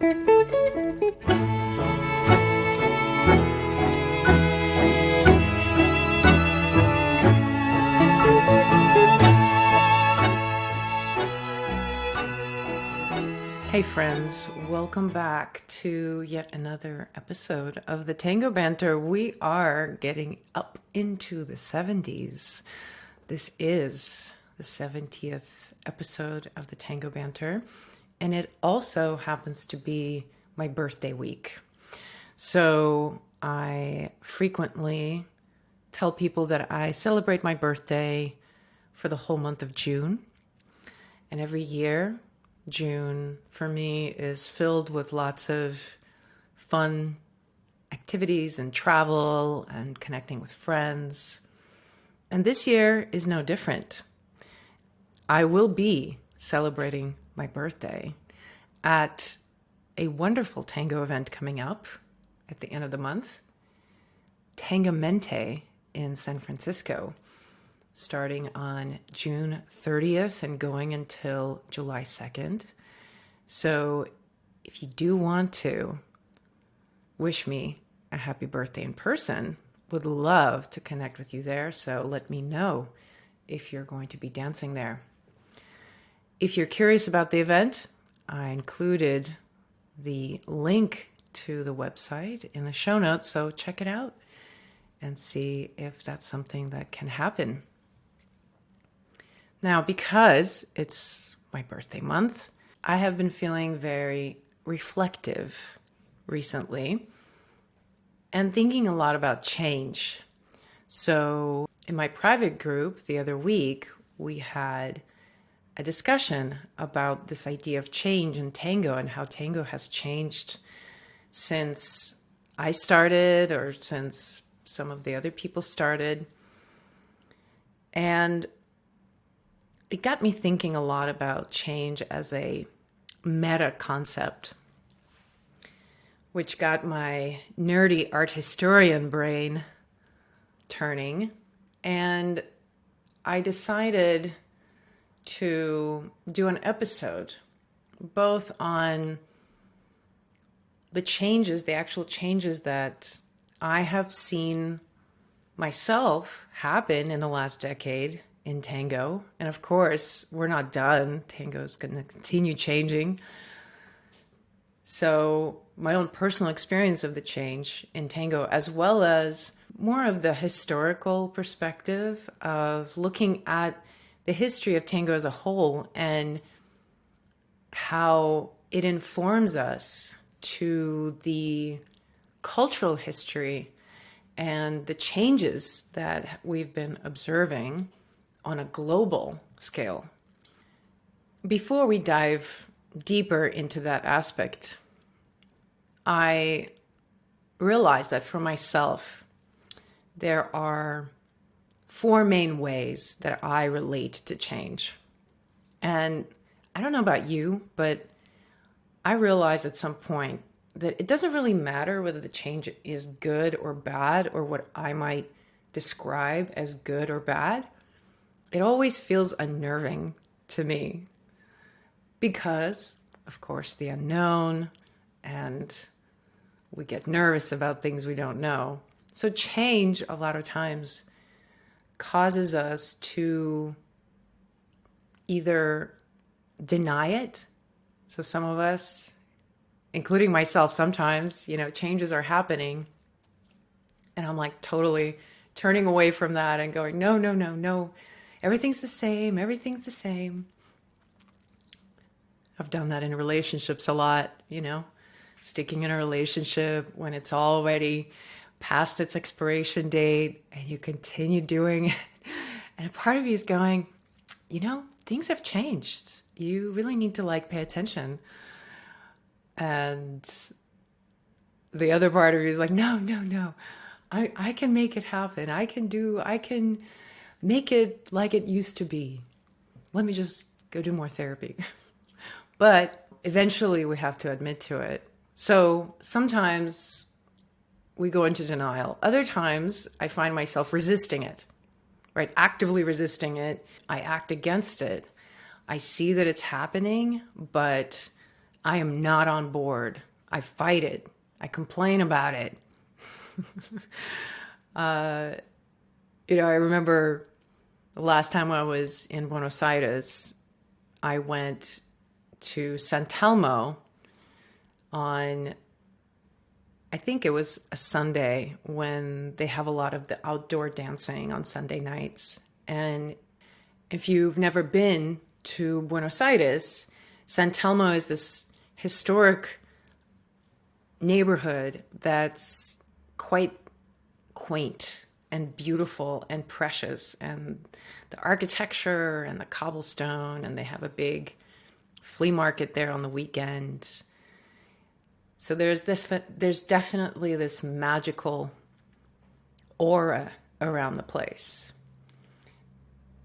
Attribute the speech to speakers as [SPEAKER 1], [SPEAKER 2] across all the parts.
[SPEAKER 1] Hey friends, welcome back to yet another episode of the Tango Banter. We are getting up into the 70s. This is the 70th episode of the Tango Banter, and it also happens to be my birthday week. So I frequently tell people that I celebrate my birthday for the whole month of June. And every year, June for me is filled with lots of fun activities and travel and connecting with friends. And this year is no different. I will be celebrating my birthday at a wonderful tango event coming up at the end of the month, Tangamente in San Francisco, starting on June 30th and going until July 2nd. So if you do want to wish me a happy birthday in person, would love to connect with you there. So let me know if you're going to be dancing there. If you're curious about the event, I included the link to the website in the show notes. So check it out and see if that's something that can happen. Now, because it's my birthday month, I have been feeling very reflective recently and thinking a lot about change. So in my private group the other week, we had a discussion about this idea of change in tango and how tango has changed since I started or since some of the other people started. And it got me thinking a lot about change as a meta concept, which got my nerdy art historian brain turning. And I decided to do an episode both on the changes, the actual changes that I have seen myself happen in the last decade in tango. And of course, we're not done. Tango is going to continue changing. So my own personal experience of the change in tango, as well as more of the historical perspective of looking at the history of tango as a whole and how it informs us to the cultural history and the changes that we've been observing on a global scale. Before we dive deeper into that aspect, I realized that for myself, there are four main ways that I relate to change. And I don't know about you, but I realized at some point that it doesn't really matter whether the change is good or bad or what I might describe as good or bad. It always feels unnerving to me because, of course, the unknown, and we get nervous about things we don't know. So change a lot of times causes us to either deny it. So some of us, including myself sometimes, changes are happening and I'm like totally turning away from that and going, no, no, no, no. Everything's the same. Everything's the same. I've done that in relationships a lot, sticking in a relationship when it's already past its expiration date and you continue doing it. And a part of you is going, things have changed. You really need to pay attention. And the other part of you is like, no, no, no. I can make it happen. I can make it like it used to be. Let me just go do more therapy. But eventually we have to admit to it. So sometimes we go into denial. Other times I find myself resisting it, right? Actively resisting it. I act against it. I see that it's happening, but I am not on board. I fight it. I complain about it. I remember the last time I was in Buenos Aires, I went to San Telmo on, I think it was a Sunday when they have a lot of the outdoor dancing on Sunday nights. And if you've never been to Buenos Aires, San Telmo is this historic neighborhood that's quite quaint and beautiful and precious. And the architecture and the cobblestone, and they have a big flea market there on the weekend. So there's definitely this magical aura around the place.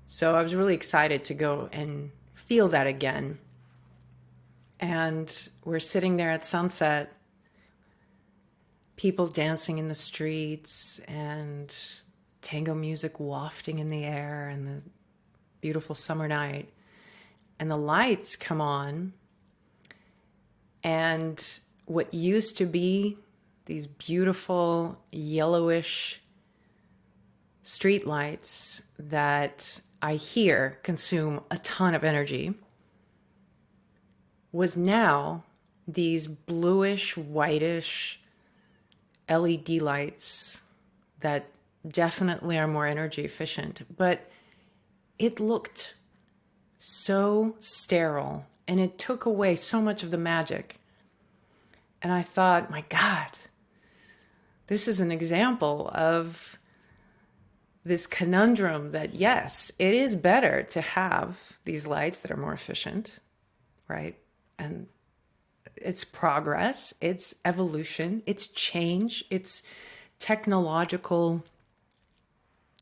[SPEAKER 1] So I was really excited to go and feel that again. And we're sitting there at sunset, people dancing in the streets and tango music wafting in the air, and the beautiful summer night. And the lights come on, and what used to be these beautiful yellowish street lights that I hear consume a ton of energy was now these bluish, whitish LED lights that definitely are more energy efficient. But it looked so sterile, and it took away so much of the magic. And I thought, my God, this is an example of this conundrum that, yes, it is better to have these lights that are more efficient, right? And it's progress, it's evolution, it's change, it's technological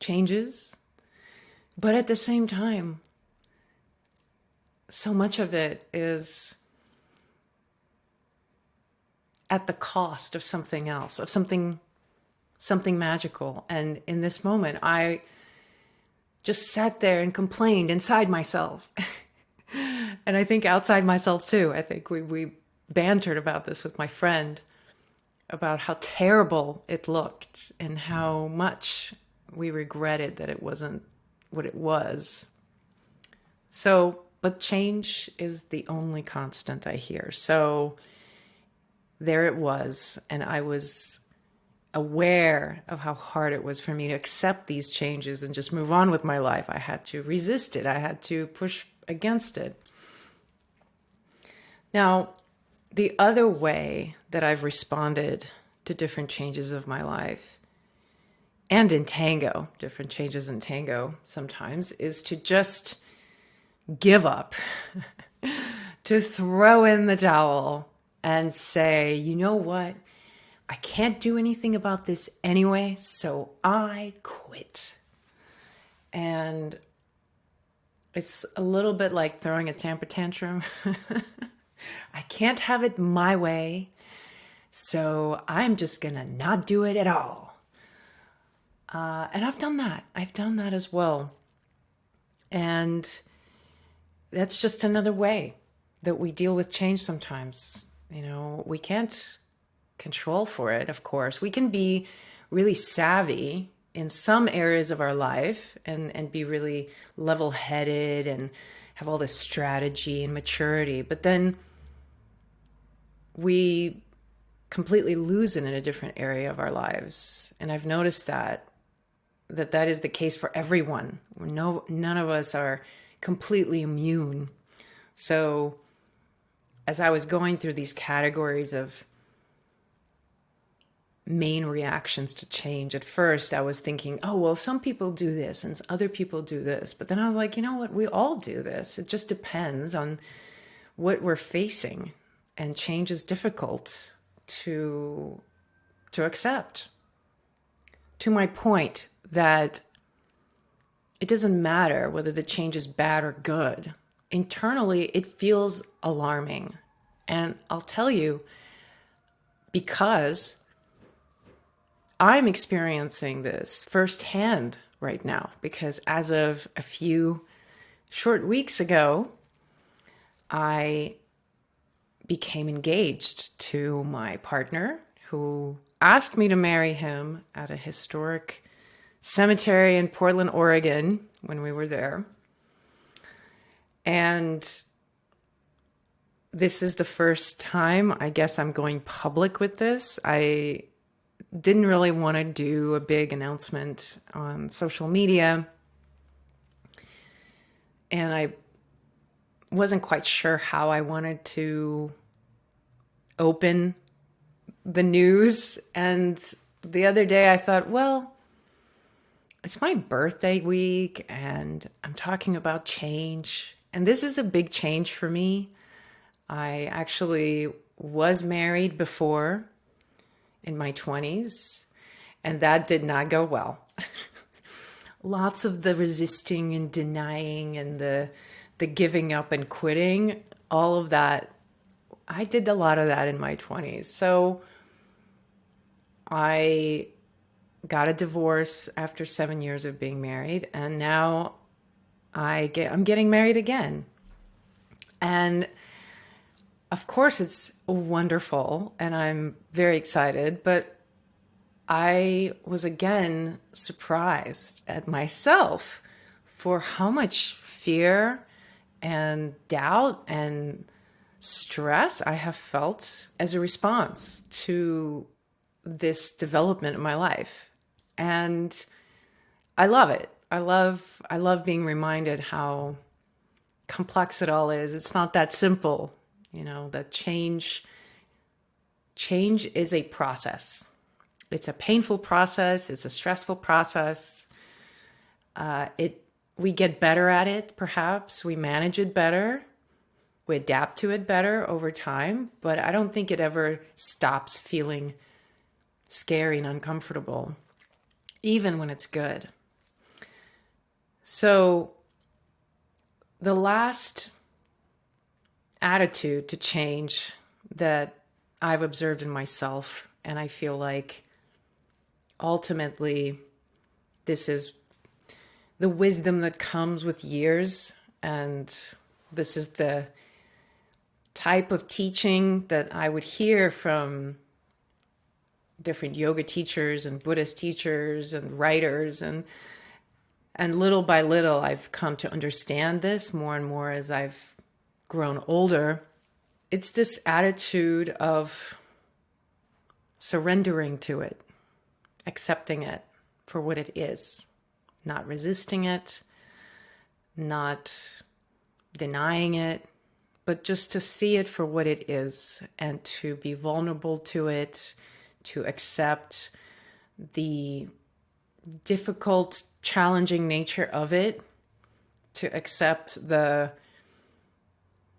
[SPEAKER 1] changes. But at the same time, so much of it is at the cost of something else, of something magical. And in this moment, I just sat there and complained inside myself. And I think outside myself too. I think we bantered about this with my friend, about how terrible it looked and how much we regretted that it wasn't what it was. So, but change is the only constant, I hear. So there it was, and I was aware of how hard it was for me to accept these changes and just move on with my life. I had to resist it. I had to push against it. Now, the other way that I've responded to different changes of my life, and in tango, different changes in tango sometimes, is to just give up, to throw in the towel and say, you know what? I can't do anything about this anyway, so I quit. And it's a little bit like throwing a temper tantrum. I can't have it my way, so I'm just going to not do it at all. And I've done that. I've done that as well. And that's just another way that we deal with change sometimes. You know, we can't control for it, of course. We can be really savvy in some areas of our life and be really level-headed and have all this strategy and maturity. But then we completely lose it in a different area of our lives. And I've noticed that is the case for everyone. None of us are completely immune. So as I was going through these categories of main reactions to change, at first I was thinking, oh, well, some people do this and other people do this. But then I was like, you know what? We all do this. It just depends on what we're facing. And change is difficult to accept. To my point that it doesn't matter whether the change is bad or good. Internally, it feels alarming. And I'll tell you, because I'm experiencing this firsthand right now, because as of a few short weeks ago, I became engaged to my partner, who asked me to marry him at a historic cemetery in Portland, Oregon, when we were there. And this is the first time, I guess, I'm going public with this. I didn't really want to do a big announcement on social media. And I wasn't quite sure how I wanted to open the news. And the other day I thought, well, it's my birthday week and I'm talking about change. And this is a big change for me. I actually was married before in my 20s, and that did not go well. Lots of the resisting and denying and the giving up and quitting, all of that. I did a lot of that in my 20s. So I got a divorce after 7 years of being married, and now I'm getting married again. And of course it's wonderful and I'm very excited, but I was again surprised at myself for how much fear and doubt and stress I have felt as a response to this development in my life. And I love it. I love being reminded how complex it all is. It's not that simple. That change is a process. It's a painful process. It's a stressful process. We get better at it, perhaps. We manage it better. We adapt to it better over time. But I don't think it ever stops feeling scary and uncomfortable, even when it's good. So the last attitude to change that I've observed in myself, and I feel like ultimately this is the wisdom that comes with years, and this is the type of teaching that I would hear from different yoga teachers and Buddhist teachers and writers, and little by little I've come to understand this more and more as I've grown older. It's this attitude of surrendering to it, accepting it for what it is, not resisting it, not denying it, but just to see it for what it is and to be vulnerable to it, to accept the difficult, challenging nature of it, to accept the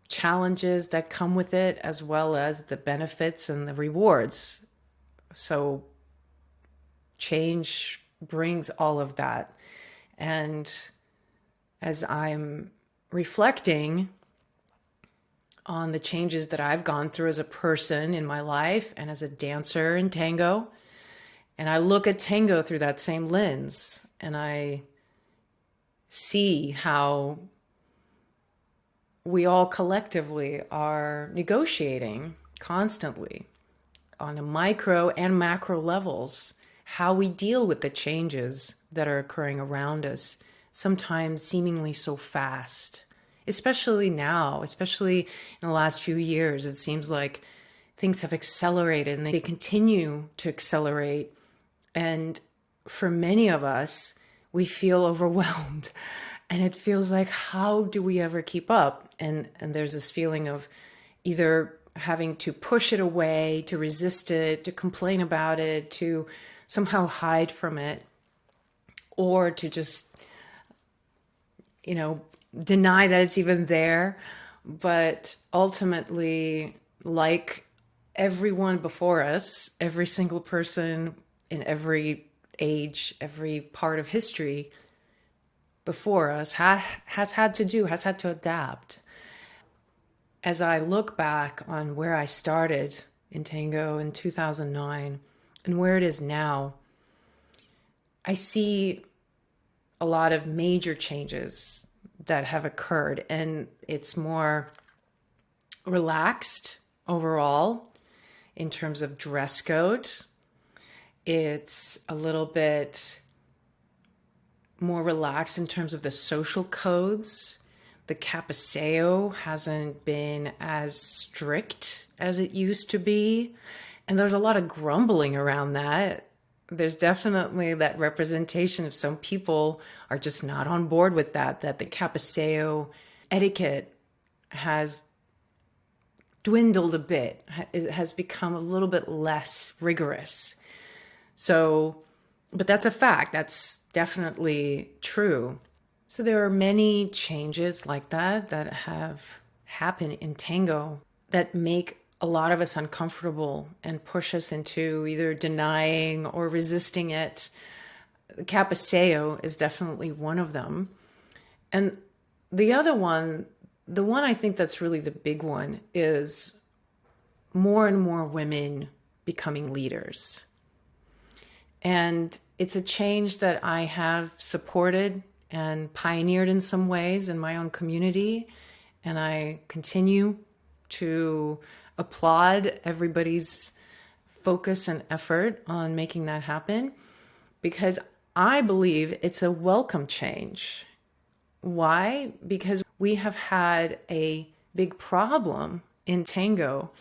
[SPEAKER 1] challenges that come with it, as well as the benefits and the rewards. So change brings all of that. And as I'm reflecting on the changes that I've gone through as a person in my life and as a dancer in tango, and I look at tango through that same lens, and I see how we all collectively are negotiating constantly on a micro and macro levels how we deal with the changes that are occurring around us, sometimes seemingly so fast, especially now, especially in the last few years. It seems like things have accelerated and they continue to accelerate. And for many of us, we feel overwhelmed. And it feels like, how do we ever keep up? And there's this feeling of either having to push it away, to resist it, to complain about it, to somehow hide from it, or to just, deny that it's even there. But ultimately, like everyone before us, every single person in every age, every part of history before us has had to adapt. As I look back on where I started in tango in 2009 and where it is now, I see a lot of major changes that have occurred, and it's more relaxed overall in terms of dress code. It's a little bit more relaxed in terms of the social codes. The capaseo hasn't been as strict as it used to be. And there's a lot of grumbling around that. There's definitely that representation of some people are just not on board with that, that the capaseo etiquette has dwindled a bit. It has become a little bit less rigorous. So, but that's a fact. That's definitely true. So there are many changes like that that have happened in tango that make a lot of us uncomfortable and push us into either denying or resisting it. Capaseo is definitely one of them. And the other one, the one I think that's really the big one, is more and more women becoming leaders. And it's a change that I have supported and pioneered in some ways in my own community. And I continue to applaud everybody's focus and effort on making that happen, because I believe it's a welcome change. Why? Because we have had a big problem in tango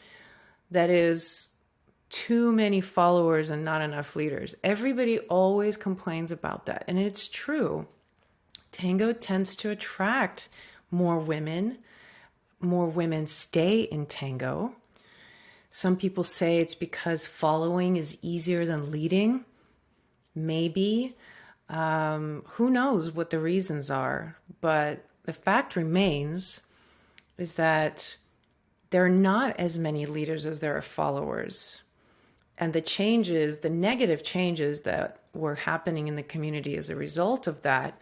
[SPEAKER 1] that is too many followers and not enough leaders. Everybody always complains about that. And it's true. Tango tends to attract more women. More women stay in tango. Some people say it's because following is easier than leading. Maybe. Who knows what the reasons are? But the fact remains is that there are not as many leaders as there are followers. And the changes, the negative changes that were happening in the community as a result of that,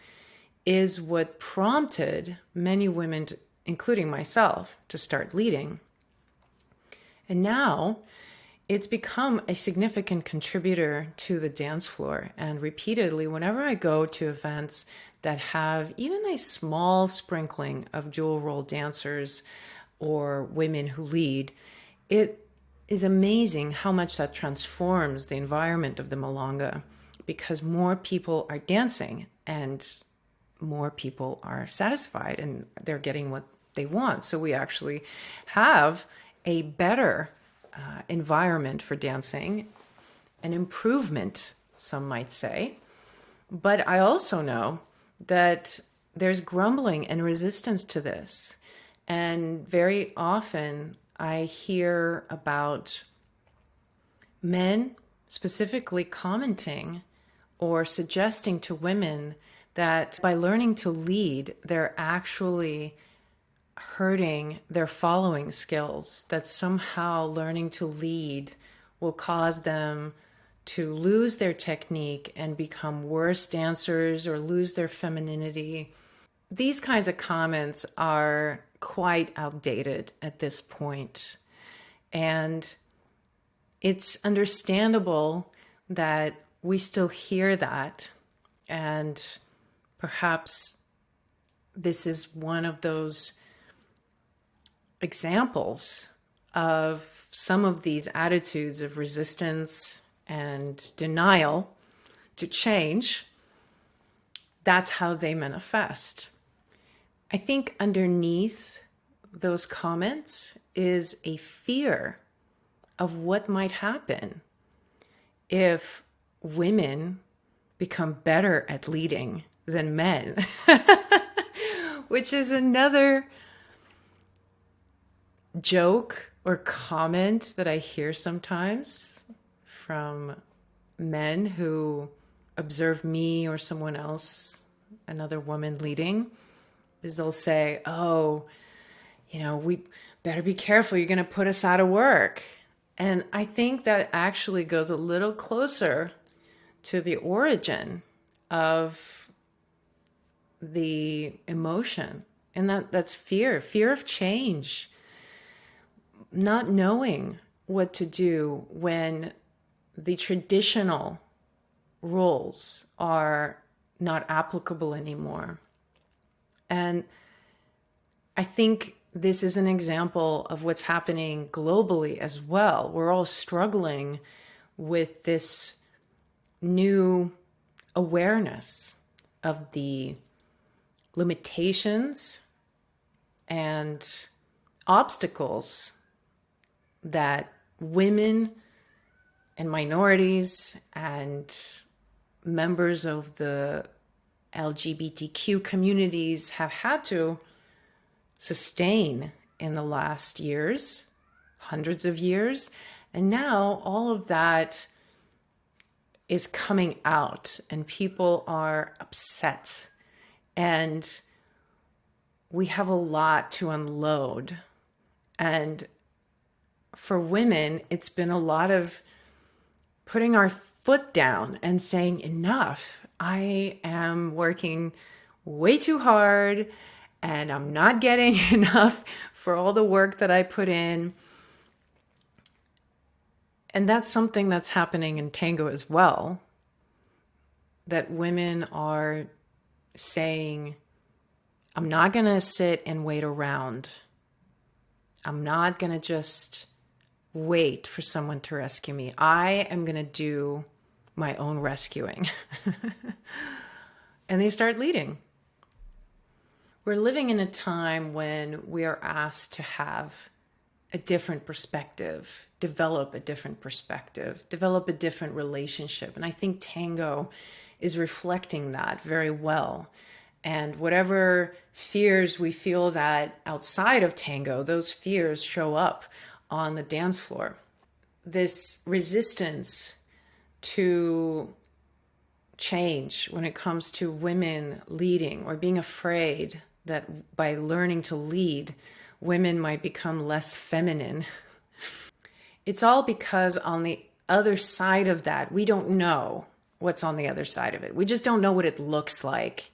[SPEAKER 1] is what prompted many women, including myself, to start leading. And now it's become a significant contributor to the dance floor. And repeatedly, whenever I go to events that have even a small sprinkling of dual role dancers or women who lead, it is amazing how much that transforms the environment of the Milonga, because more people are dancing and more people are satisfied and they're getting what they want. So we actually have a better environment for dancing, an improvement, some might say. But I also know that there's grumbling and resistance to this. And very often I hear about men specifically commenting or suggesting to women that by learning to lead, they're actually hurting their following skills, that somehow learning to lead will cause them to lose their technique and become worse dancers or lose their femininity. These kinds of comments are quite outdated at this point. And it's understandable that we still hear that. And perhaps this is one of those examples of some of these attitudes of resistance and denial to change. That's how they manifest. I think underneath those comments is a fear of what might happen if women become better at leading than men, which is another joke or comment that I hear sometimes from men who observe me or someone else, another woman leading, is they'll say, oh, we better be careful. You're going to put us out of work. And I think that actually goes a little closer to the origin of the emotion. And that's fear of change. Not knowing what to do when the traditional rules are not applicable anymore. And I think this is an example of what's happening globally as well. We're all struggling with this new awareness of the limitations and obstacles that women and minorities and members of the LGBTQ communities have had to sustain in the last years, hundreds of years. And now all of that is coming out and people are upset. And we have a lot to unload. And for women, it's been a lot of putting our foot down and saying, enough. I am working way too hard and I'm not getting enough for all the work that I put in. And that's something that's happening in Tango as well, that women are saying, I'm not going to sit and wait around. I'm not going to just wait for someone to rescue me. I am going to do my own rescuing. And they start leading. We're living in a time when we are asked to have a different perspective, develop a different perspective, develop a different relationship. And I think Tango is reflecting that very well. And whatever fears we feel that outside of Tango, those fears show up on the dance floor. This resistance to change when it comes to women leading, or being afraid that by learning to lead, women might become less feminine. It's all because on the other side of that, we don't know what's on the other side of it. We just don't know what it looks like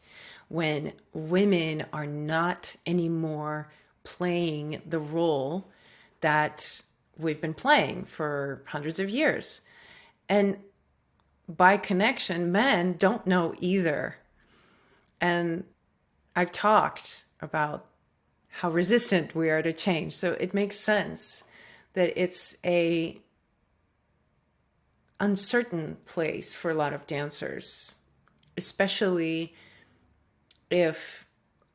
[SPEAKER 1] when women are not anymore playing the role that we've been playing for hundreds of years. And by connection, men don't know either. And I've talked about how resistant we are to change. So it makes sense that it's a uncertain place for a lot of dancers, especially if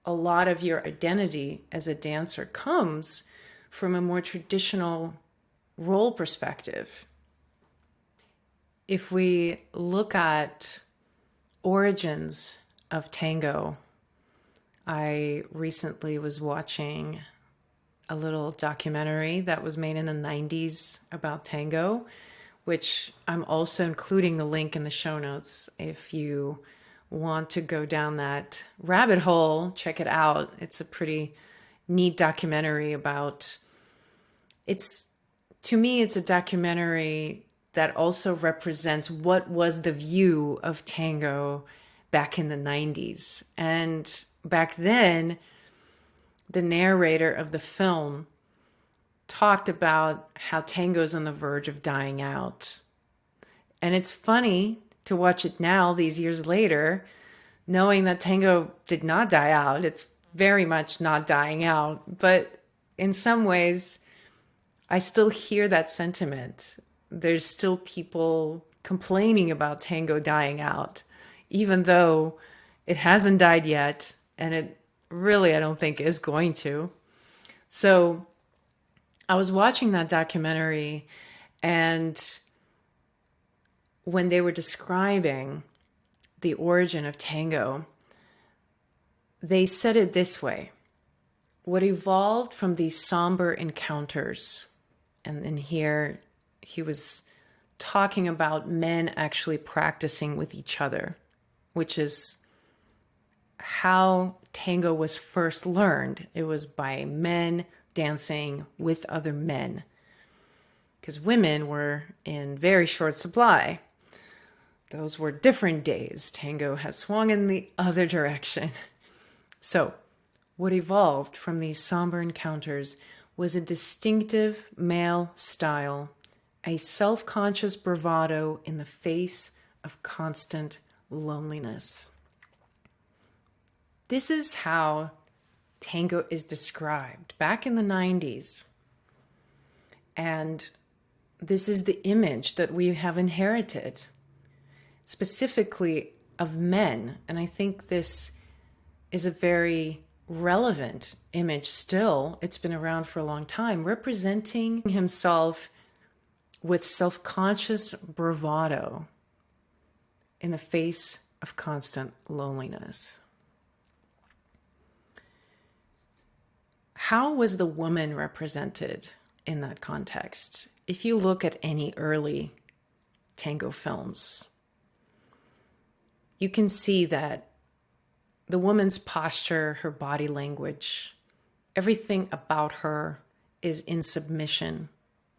[SPEAKER 1] a lot of your identity as a dancer comes from a more traditional role perspective. If we look at origins of tango, I recently was watching a little documentary that was made in the 90s about tango, which I'm also including the link in the show notes. If you want to go down that rabbit hole, check it out. It's a pretty neat documentary about, to me, it's a documentary that also represents what was the view of tango back in the 90s. And back then, the narrator of the film talked about how tango's on the verge of dying out. And it's funny to watch it now, these years later, knowing that tango did not die out. It's very much not dying out. But in some ways, I still hear that sentiment. There's still people complaining about tango dying out, even though it hasn't died yet. And it really, I don't think, is going to. So I was watching that documentary, and when they were describing the origin of tango, they said it this way: what evolved from these somber encounters, and in here he was talking about men actually practicing with each other, which is how tango was first learned. It was by men dancing with other men, because women were in very short supply. Those were different days. Tango has swung in the other direction. So what evolved from these somber encounters was a distinctive male style, a self-conscious bravado in the face of constant loneliness. This is how tango is described back in the 90s. And this is the image that we have inherited, specifically of men. And I think this is a very relevant image still. It's been around for a long time, representing himself with self-conscious bravado in the face of constant loneliness. How was the woman represented in that context? If you look at any early tango films, you can see that the woman's posture, her body language, everything about her is in submission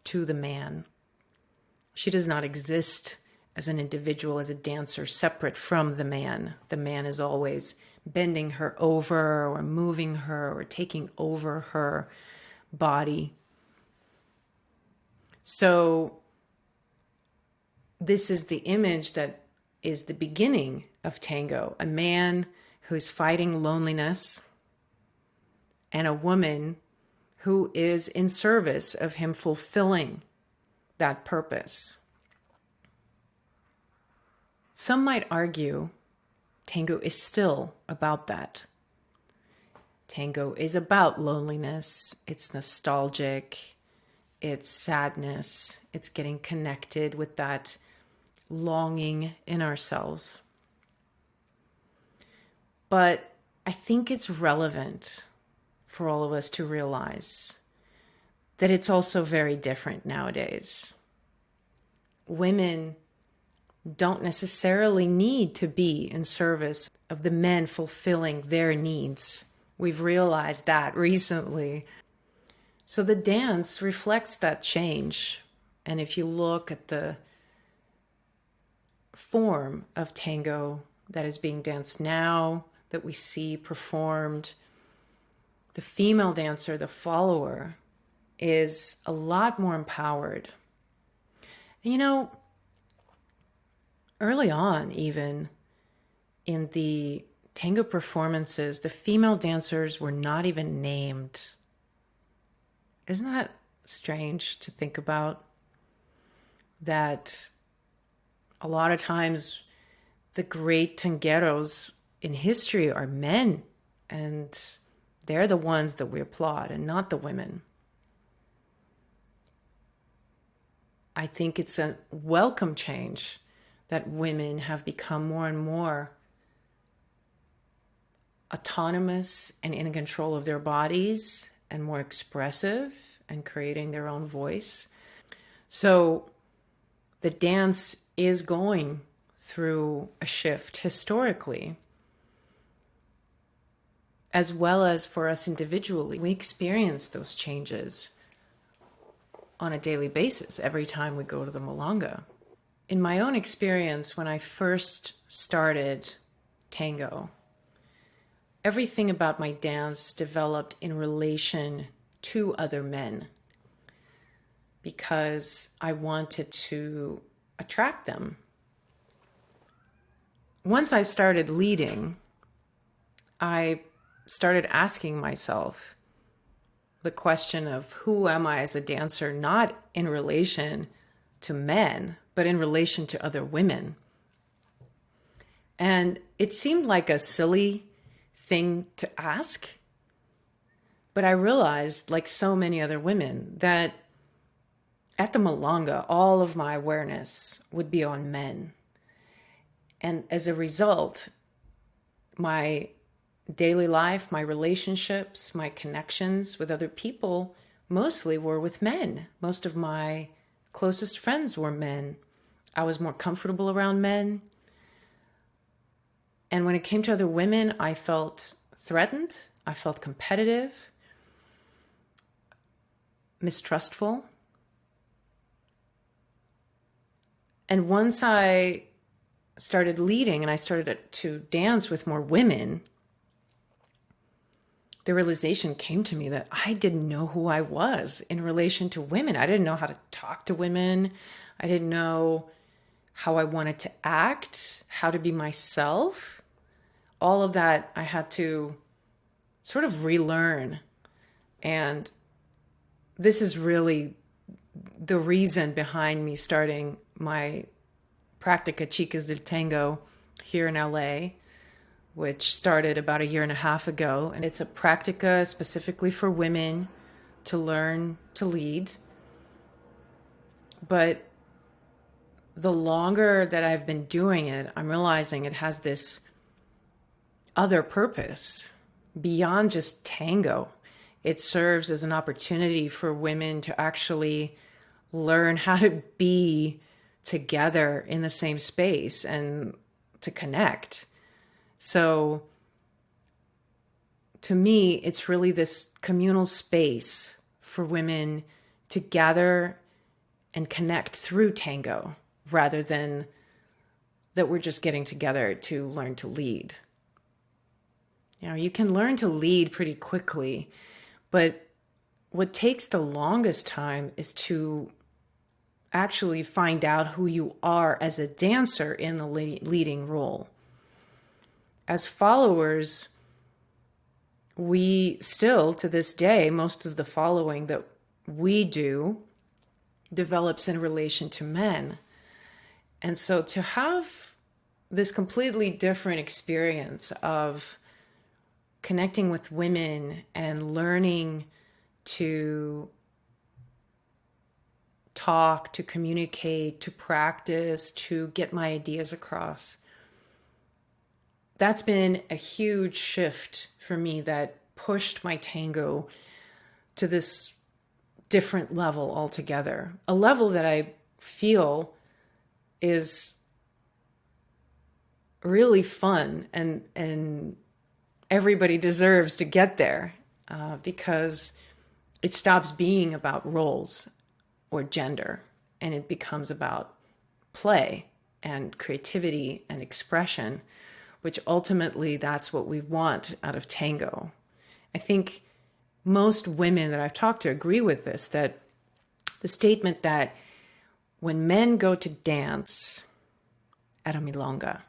[SPEAKER 1] to the man. She does not exist as an individual, as a dancer, separate from the man. The man is always bending her over or moving her or taking over her body. So this is the image that is the beginning of tango, a man who's fighting loneliness and a woman who is in service of him fulfilling that purpose. Some might argue tango is still about that. Tango is about loneliness. It's nostalgic. It's sadness. It's getting connected with that longing in ourselves. But I think it's relevant for all of us to realize that it's also very different nowadays. Women don't necessarily need to be in service of the men fulfilling their needs. We've realized that recently. So the dance reflects that change. And if you look at the form of tango that is being danced now, that we see performed, the female dancer, the follower, is a lot more empowered. And you know, early on, even in the tango performances, the female dancers were not even named. Isn't that strange to think about? That a lot of times the great tangueros in history are men, and they're the ones that we applaud and not the women. I think it's a welcome change that women have become more and more autonomous and in control of their bodies and more expressive and creating their own voice. So the dance is going through a shift historically, as well as for us individually. We experience those changes on a daily basis every time we go to the Milonga. In my own experience, when I first started tango, everything about my dance developed in relation to other men because I wanted to attract them. Once I started leading, I started asking myself the question of who am I as a dancer, not in relation to men, but in relation to other women. And it seemed like a silly thing to ask, but I realized, like so many other women, that at the Milonga, all of my awareness would be on men. And as a result, my daily life, my relationships, my connections with other people mostly were with men. Most of my closest friends were men. I was more comfortable around men. And when it came to other women, I felt threatened. I felt competitive, mistrustful. And once I started leading and I started to dance with more women, the realization came to me that I didn't know who I was in relation to women. I didn't know how to talk to women. I didn't know how I wanted to act, how to be myself. All of that I had to sort of relearn. And this is really the reason behind me starting my Práctica Chicas del Tango here in LA, which started about a year and a half ago. And it's a practica specifically for women to learn to lead. But the longer that I've been doing it, I'm realizing it has this other purpose beyond just tango. It serves as an opportunity for women to actually learn how to be together in the same space and to connect. So to me, it's really this communal space for women to gather and connect through tango rather than that we're just getting together to learn to lead. You know, you can learn to lead pretty quickly, but what takes the longest time is to actually find out who you are as a dancer in the leading role. As followers, we still, to this day, most of the following that we do develops in relation to men. And so to have this completely different experience of connecting with women and learning to talk, to communicate, to practice, to get my ideas across. That's been a huge shift for me that pushed my tango to this different level altogether. A level that I feel is really fun and everybody deserves to get there because it stops being about roles or gender, and it becomes about play and creativity and expression, which ultimately that's what we want out of tango. I think most women that I've talked to agree with this, that the statement that when men go to dance at a milonga,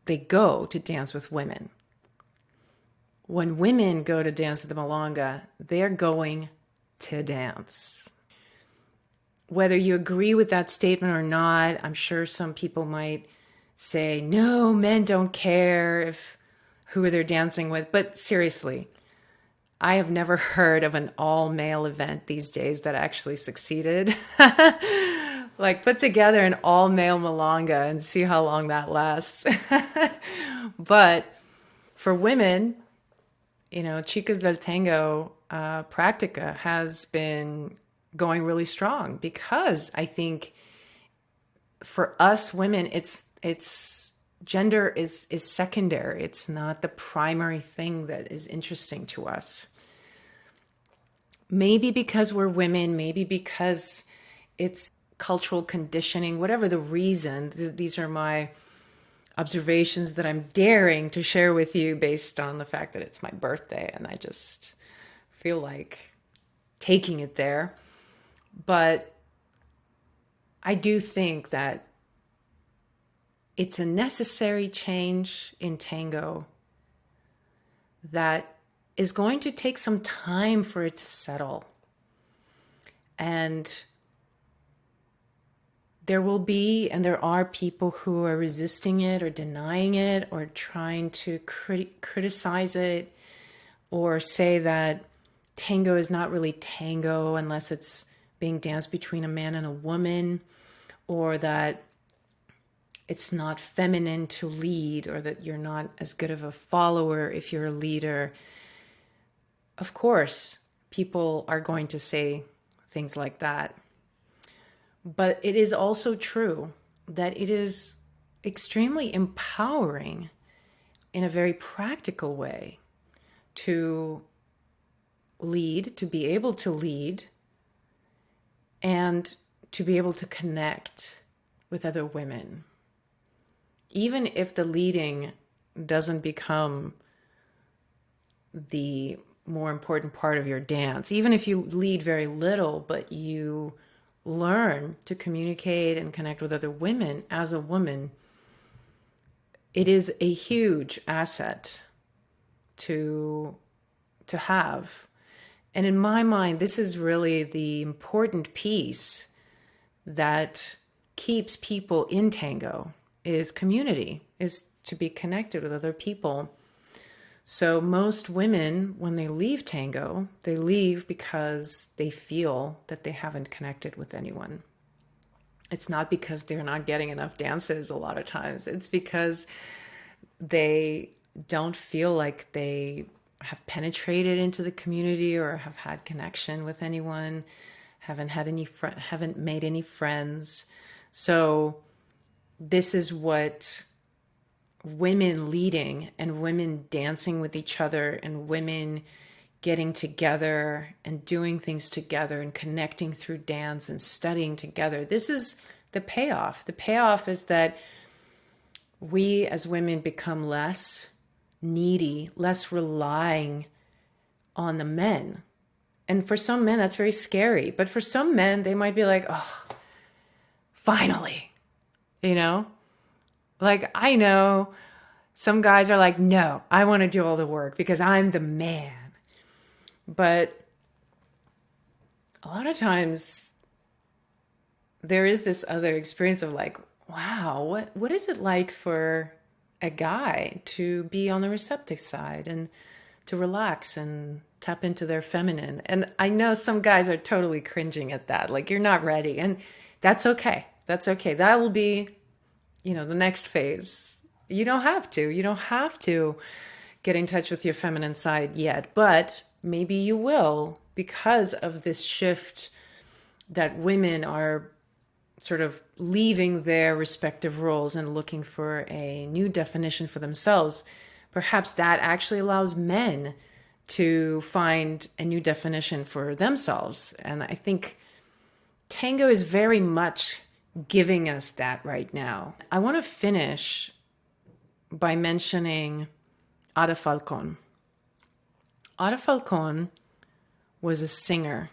[SPEAKER 1] they go to dance with women. When women go to dance at the milonga, they're going to dance. Whether you agree with that statement or not, I'm sure some people might say, no, men don't care if who they're dancing with. But seriously, I have never heard of an all-male event these days that actually succeeded. Like, put together an all-male milonga and see how long that lasts. But for women, you know, Chicas del Tango Práctica has been going really strong because I think for us women, it's gender is secondary. It's not the primary thing that is interesting to us. Maybe because we're women, maybe because it's cultural conditioning, whatever the reason. These are my observations that I'm daring to share with you based on the fact that it's my birthday and I just feel like taking it there. But I do think that it's a necessary change in tango that is going to take some time for it to settle. And there will be, and there are people who are resisting it or denying it or trying to criticize it or say that tango is not really tango unless it's being danced between a man and a woman, or that it's not feminine to lead, or that you're not as good of a follower if you're a leader. Of course, people are going to say things like that. But it is also true that it is extremely empowering in a very practical way to lead, to be able to lead, and to be able to connect with other women. Even if the leading doesn't become the more important part of your dance, even if you lead very little, but you learn to communicate and connect with other women as a woman, it is a huge asset to to have. And in my mind, this is really the important piece that keeps people in tango, is community, is to be connected with other people. So most women, when they leave tango, they leave because they feel that they haven't connected with anyone. It's not because they're not getting enough dances a lot of times. It's because they don't feel like they have penetrated into the community or have had connection with anyone, haven't made any friends. So this is what women leading and women dancing with each other and women getting together and doing things together and connecting through dance and studying together. This is the payoff. The payoff is that we as women become less needy, less relying on the men. And for some men, that's very scary. But for some men, they might be like, oh, finally, you know? Like, I know some guys are like, no, I want to do all the work because I'm the man. But a lot of times there is this other experience of like, wow, what is it like for a guy to be on the receptive side and to relax and tap into their feminine? And I know some guys are totally cringing at that. Like, you're not ready. And that's okay. That's okay. That will be, the next phase. You don't have to. You don't have to get in touch with your feminine side yet, but maybe you will, because of this shift that women are sort of leaving their respective roles and looking for a new definition for themselves. Perhaps that actually allows men to find a new definition for themselves. And I think tango is very much giving us that right now. I want to finish by mentioning Ada Falcón. Ada Falcón was a singer.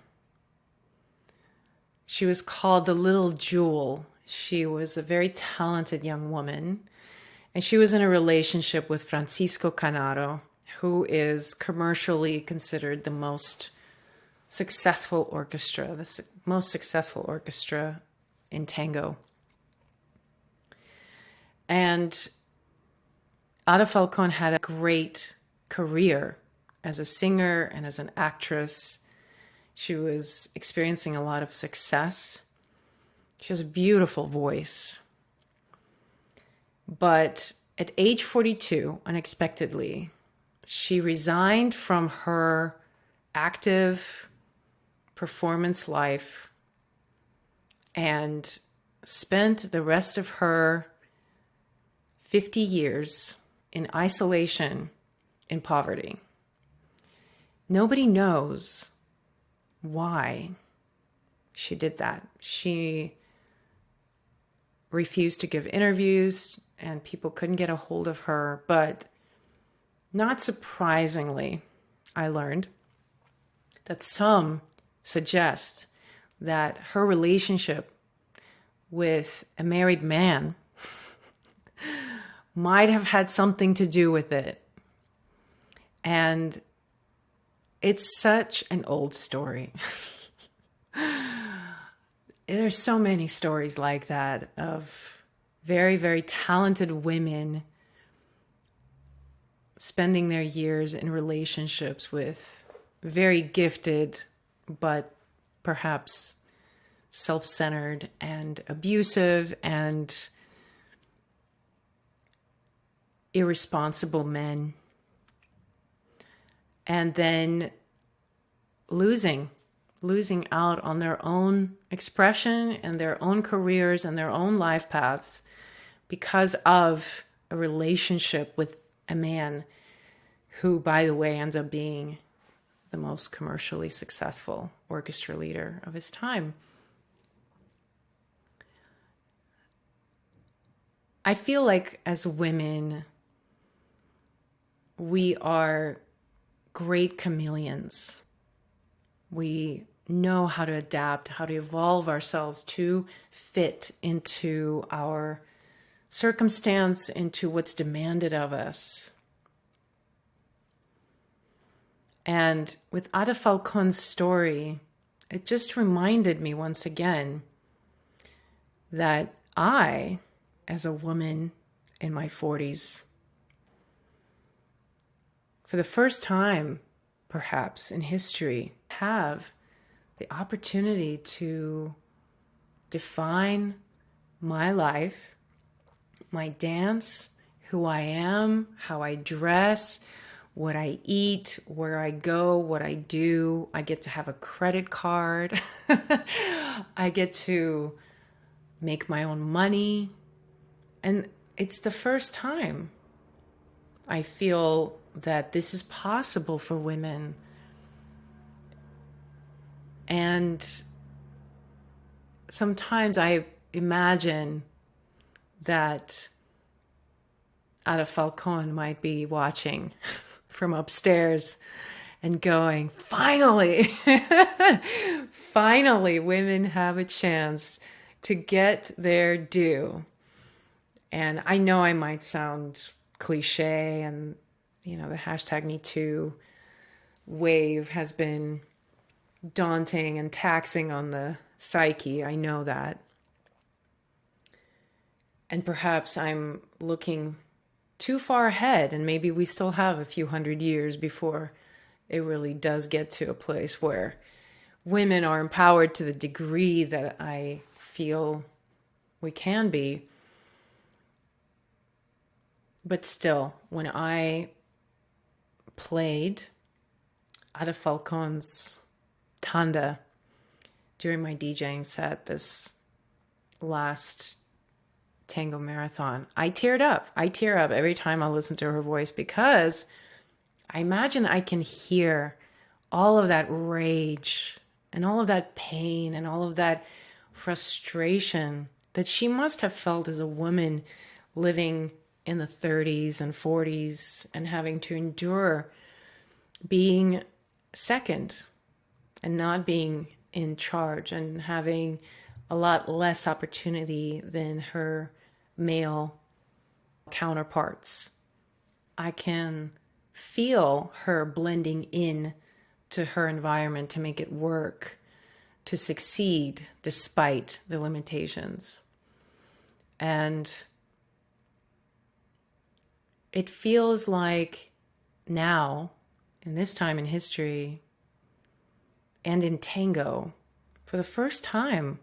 [SPEAKER 1] She was called the Little Jewel. She was a very talented young woman, and she was in a relationship with Francisco Canaro, who is commercially considered the most successful orchestra, most successful orchestra in tango. And Ada Falcón had a great career as a singer and as an actress. She was experiencing a lot of success. She has a beautiful voice. But at age 42, unexpectedly, she resigned from her active performance life and spent the rest of her 50 years in isolation, in poverty. Nobody knows why she did that. She refused to give interviews and people couldn't get a hold of her. But not surprisingly, I learned that some suggest that her relationship with a married man might have had something to do with it. And it's such an old story. There's so many stories like that of very, very talented women spending their years in relationships with very gifted, but perhaps self-centered and abusive and irresponsible men. And then losing out on their own expression and their own careers and their own life paths because of a relationship with a man who, by the way, ends up being the most commercially successful orchestra leader of his time. I feel like as women, we are great chameleons. We know how to adapt, how to evolve ourselves to fit into our circumstance, into what's demanded of us. And with Ada Falcon's story, it just reminded me once again that I, as a woman in my 40s, for the first time, perhaps in history, have the opportunity to define my life, my dance, who I am, how I dress, what I eat, where I go, what I do. I get to have a credit card. I get to make my own money. And it's the first time I feel that this is possible for women. And sometimes I imagine that Ada Falcon might be watching from upstairs and going, finally, finally, women have a chance to get their due. And I know I might sound cliche, and, the hashtag Me Too wave has been daunting and taxing on the psyche. I know that. And perhaps I'm looking too far ahead, and maybe we still have a few hundred years before it really does get to a place where women are empowered to the degree that I feel we can be. But still, when I played Ada Falcon's Tanda during my DJing set this last Tango marathon, I teared up. I tear up every time I listen to her voice, because I imagine I can hear all of that rage and all of that pain and all of that frustration that she must have felt as a woman living in the 30s and 40s and having to endure being second and not being in charge and having a lot less opportunity than her male counterparts. I can feel her blending in to her environment to make it work, to succeed despite the limitations. And it feels like now, in this time in history, and in tango, for the first time,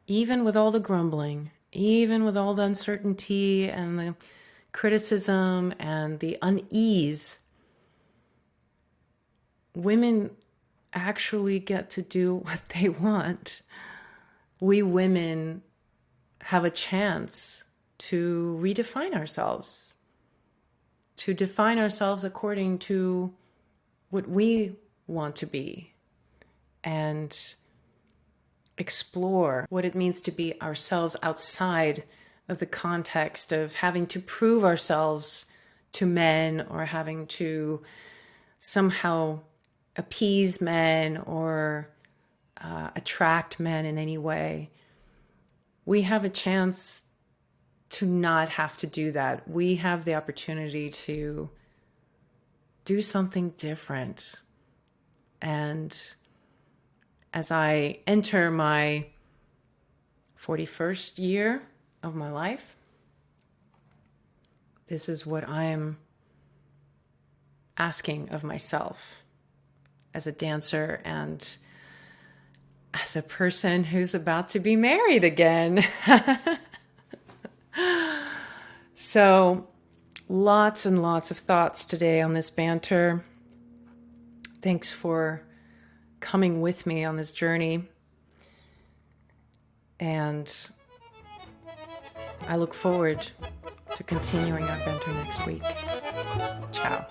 [SPEAKER 1] even with all the grumbling, even with all the uncertainty and the criticism and the unease, women actually get to do what they want. We women have a chance to redefine ourselves, to define ourselves according to what we want to be, and explore what it means to be ourselves outside of the context of having to prove ourselves to men, or having to somehow appease men or attract men in any way. We have a chance to not have to do that. We have the opportunity to do something different. And as I enter my 41st year of my life, this is what I'm asking of myself as a dancer and as a person who's about to be married again. So lots and lots of thoughts today on this banter. Thanks for coming with me on this journey. And I look forward to continuing our banter next week. Ciao.